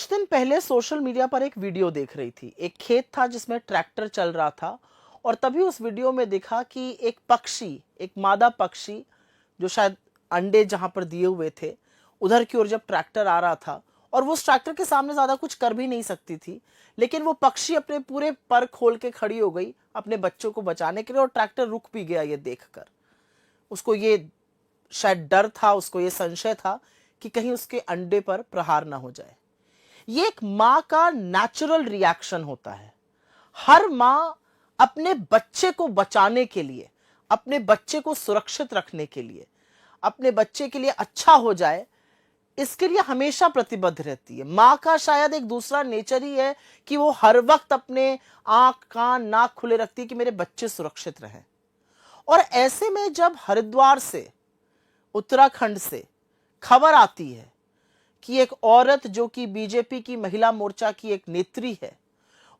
कुछ दिन पहले सोशल मीडिया पर एक वीडियो देख रही थी। एक खेत था जिसमें ट्रैक्टर चल रहा था और तभी उस वीडियो में दिखा कि एक पक्षी, एक मादा पक्षी जो शायद अंडे जहां पर दिए हुए थे, उधर की ओर जब ट्रैक्टर आ रहा था और वो उस ट्रैक्टर के सामने ज्यादा कुछ कर भी नहीं सकती थी, लेकिन वो पक्षी अपने पूरे पर खोल के खड़ी हो गई अपने बच्चों को बचाने के लिए और ट्रैक्टर रुक भी गया। ये देखकर उसको ये शायद डर था, उसको ये संशय था कि कहीं उसके अंडे पर प्रहार ना हो जाए। ये एक मां का नेचुरल रिएक्शन होता है। हर मां अपने बच्चे को बचाने के लिए, अपने बच्चे को सुरक्षित रखने के लिए, अपने बच्चे के लिए अच्छा हो जाए, इसके लिए हमेशा प्रतिबद्ध रहती है। मां का शायद एक दूसरा नेचर ही है कि वो हर वक्त अपने आंख कान नाक खुले रखती है कि मेरे बच्चे सुरक्षित रहें। और ऐसे में जब हरिद्वार से, उत्तराखंड से खबर आती है कि एक औरत जो कि बीजेपी की महिला मोर्चा की एक नेत्री है,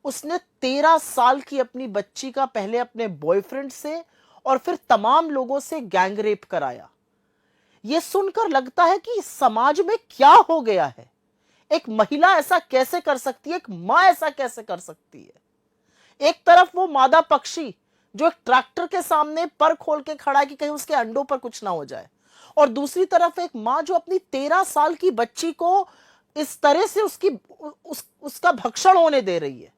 उसने 13 साल की अपनी बच्ची का पहले अपने बॉयफ्रेंड से और फिर तमाम लोगों से गैंग रेप कराया। यह सुनकर लगता है कि समाज में क्या हो गया है। एक महिला ऐसा कैसे कर सकती है, एक मां ऐसा कैसे कर सकती है। एक तरफ वो मादा पक्षी जो एक ट्रैक्टर के सामने पर खोल के खड़ा है कि कहीं उसके अंडों पर कुछ ना हो जाए, और दूसरी तरफ एक मां जो अपनी 13 साल की बच्ची को इस तरह से उसका भक्षण होने दे रही है,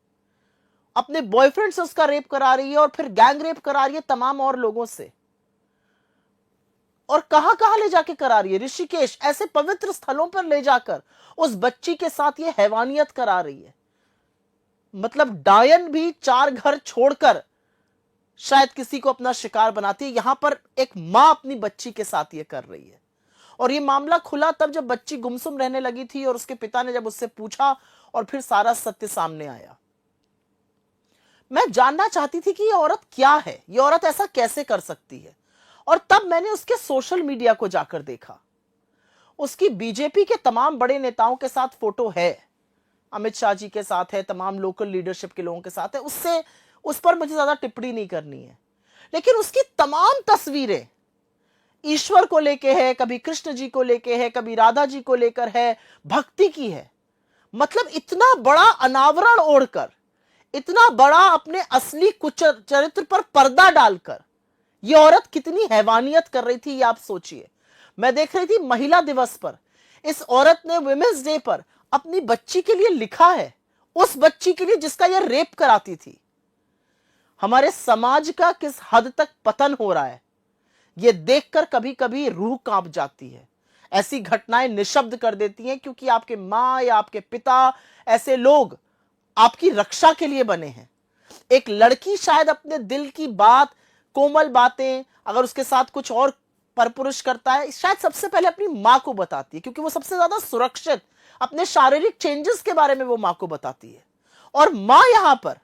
अपने बॉयफ्रेंड से उसका रेप करा रही है और फिर गैंग रेप करा रही है तमाम और लोगों से। और कहां कहां ले जाके करा रही है, ऋषिकेश ऐसे पवित्र स्थलों पर ले जाकर उस बच्ची के साथ ये हैवानियत करा रही है। मतलब डायन भी 4 घर छोड़कर शायद किसी को अपना शिकार बनाती है, यहां पर एक मां अपनी बच्ची के साथ ये कर रही है। और ये मामला खुला तब जब बच्ची गुमसुम रहने लगी थी और उसके पिता ने जब उससे पूछा और फिर सारा सत्य सामने आया। मैं जानना चाहती थी कि ये औरत क्या है, ये औरत ऐसा कैसे कर सकती है। और तब मैंने उसके सोशल मीडिया को जाकर देखा। उसकी बीजेपी के तमाम बड़े नेताओं के साथ फोटो है, अमित शाह जी के साथ है, तमाम लोकल लीडरशिप के लोगों के साथ है। उससे उस पर मुझे ज्यादा टिप्पणी नहीं करनी है, लेकिन उसकी तमाम तस्वीरें ईश्वर को लेके है, कभी कृष्ण जी को लेके है, कभी राधा जी को लेकर है, भक्ति की है। मतलब इतना बड़ा अनावरण ओढ़कर, इतना बड़ा अपने असली कुछ चरित्र पर पर्दा डालकर यह औरत कितनी हैवानियत कर रही थी, ये आप सोचिए। मैं देख रही थी महिला दिवस पर इस औरत ने वुमेन्स डे पर अपनी बच्ची के लिए लिखा है, उस बच्ची के लिए जिसका यह रेप कराती थी। हमारे समाज का किस हद तक पतन हो रहा है, यह देखकर कभी कभी रूह कांप जाती है। ऐसी घटनाएं निशब्द कर देती हैं क्योंकि आपके मां या आपके पिता, ऐसे लोग आपकी रक्षा के लिए बने हैं। एक लड़की शायद अपने दिल की बात, कोमल बातें अगर उसके साथ कुछ और परपुरुष करता है, शायद सबसे पहले अपनी मां को बताती है, क्योंकि वो सबसे ज्यादा सुरक्षित, अपने शारीरिक चेंजेस के बारे में वो मां को बताती है। और मां यहां पर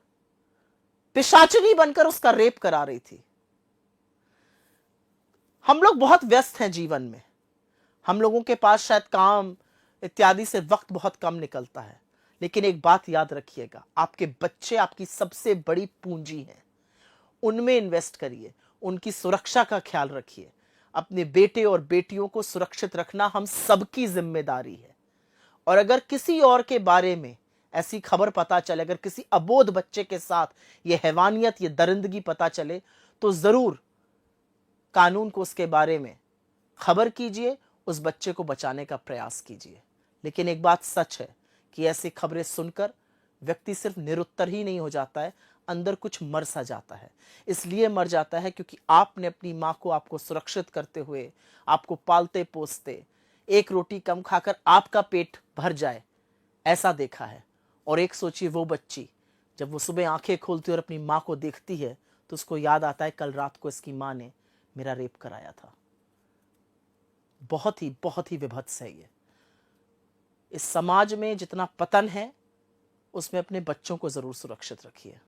पिशाचिनी बनकर उसका रेप करा रही थी। हम लोग बहुत व्यस्त हैं जीवन में, हम लोगों के पास शायद काम इत्यादि से वक्त बहुत कम निकलता है, लेकिन एक बात याद रखिएगा, आपके बच्चे आपकी सबसे बड़ी पूंजी हैं। उनमें इन्वेस्ट करिए, उनकी सुरक्षा का ख्याल रखिए। अपने बेटे और बेटियों को सुरक्षित रखना हम सबकी जिम्मेदारी है। और अगर किसी और के बारे में ऐसी खबर पता चले, अगर किसी अबोध बच्चे के साथ ये हैवानियत, ये दरिंदगी पता चले, तो जरूर कानून को उसके बारे में खबर कीजिए, उस बच्चे को बचाने का प्रयास कीजिए। लेकिन एक बात सच है कि ऐसी खबरें सुनकर व्यक्ति सिर्फ निरुत्तर ही नहीं हो जाता है, अंदर कुछ मर सा जाता है। इसलिए मर जाता है क्योंकि आपने अपनी मां को आपको सुरक्षित करते हुए, आपको पालते पोसते, एक रोटी कम खाकर आपका पेट भर जाए, ऐसा देखा है। और एक सोचिए, वो बच्ची जब वो सुबह आंखें खोलती है और अपनी मां को देखती है, तो उसको याद आता है कल रात को इसकी मां ने मेरा रेप कराया था। बहुत ही विभत्स है ये। इस समाज में जितना पतन है, उसमें अपने बच्चों को जरूर सुरक्षित रखिए।